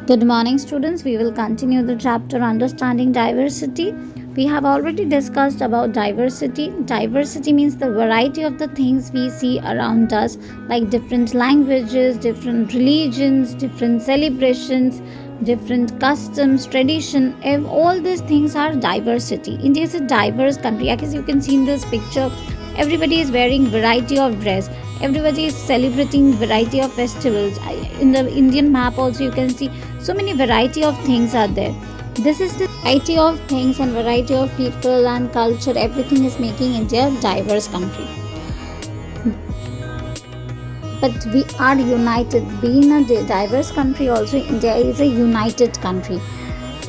Good morning, students. We will continue the chapter Understanding Diversity. We have already discussed about diversity. Diversity means the variety of the things we see around us, like different languages, different religions, different celebrations, different customs, tradition. All these things are diversity. India is a diverse country. As you can see in this picture, everybody is wearing variety of dress. Everybody is celebrating variety of festivals. In the Indian map also you can see so many variety of things are there. This is the variety of things and variety of people and culture. Everything is making India a diverse country. But we are united. Being a diverse country also, India is a united country.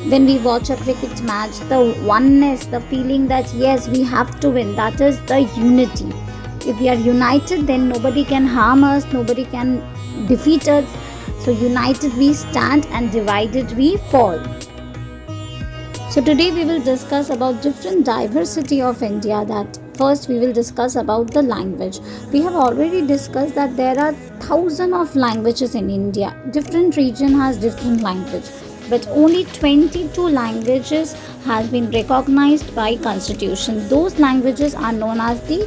When we watch a cricket match, the oneness, the feeling that yes, we have to win, that is the unity. If we are united, then nobody can harm us, nobody can defeat us. So united we stand and divided we fall. So today we will discuss about different diversity of India. That first we will discuss about the language. We have already discussed that there are thousands of languages in India. Different region has different language, but only 22 languages has been recognized by constitution. Those languages are known as the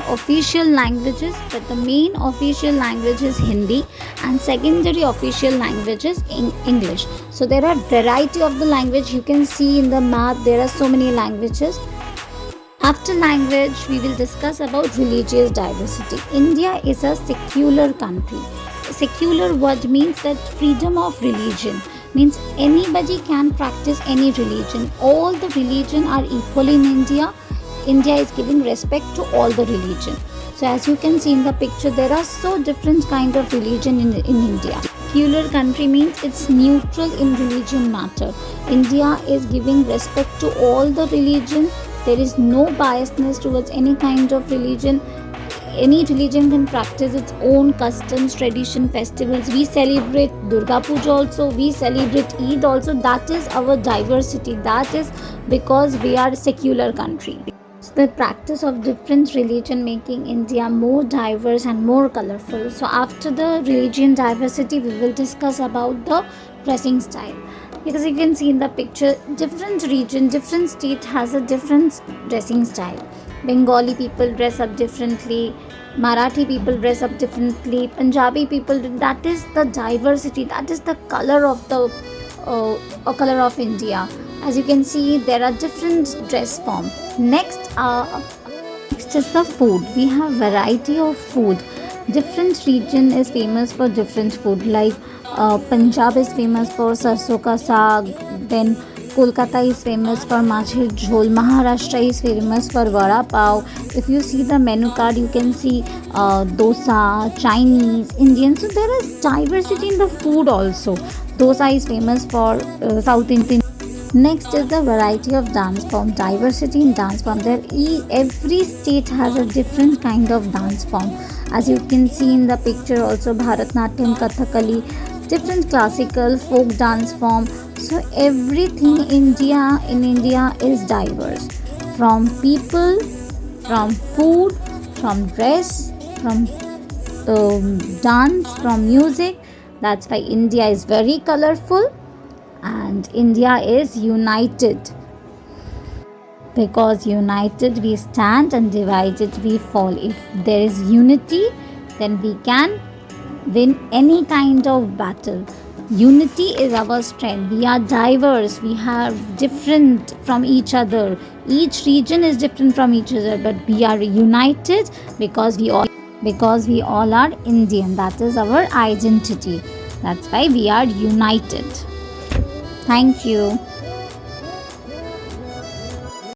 official languages, but the main official language is Hindi and secondary official language is English. So there are variety of the language. You can see in the map there are so many languages. After language, we will discuss about religious diversity. India is a secular country. Secular word means that freedom of religion, means anybody can practice any religion. All the religion are equal in India. India is giving respect to all the religion. So as you can see in the picture, there are so different kind of religion in India. Secular country means it's neutral in religion matter. India is giving respect to all the religion. There is no biasness towards any kind of religion. Any religion can practice its own customs, tradition, festivals. We celebrate Durga Puja also. We celebrate Eid also. That is our diversity. That is because we are a secular country. The practice of different religion making India more diverse and more colorful. So after the religion diversity, we will discuss about the dressing style. Because you can see in the picture, different region, different state has a different dressing style. Bengali people dress up differently, Marathi people dress up differently, Punjabi people, that is the diversity, that is the color of the color of India. As you can see, there are different dress form. Next is the food. We have variety of food. Different region is famous for different food. Like Punjab is famous for sarson ka saag. Then Kolkata is famous for machhi jhol. Maharashtra is famous for vada pav. If you see the menu card, you can see dosa, Chinese, Indian. So there is diversity in the food also. Dosa is famous for South Indian. Next is the variety of dance form. Diversity in dance form. Every state has a different kind of dance form. As you can see in the picture also, Bharatnatyam, Kathakali, different classical folk dance form. So everything in India is diverse. From people, from food, from dress, from dance, from music. That's why India is very colorful. And India is united. Because united we stand and divided we fall. If there is unity, then we can win any kind of battle. Unity is our strength. We are diverse. We have different from each other. Each region is different from each other, but we are united because we all are Indian. That is our identity. That's why we are united. Thank you.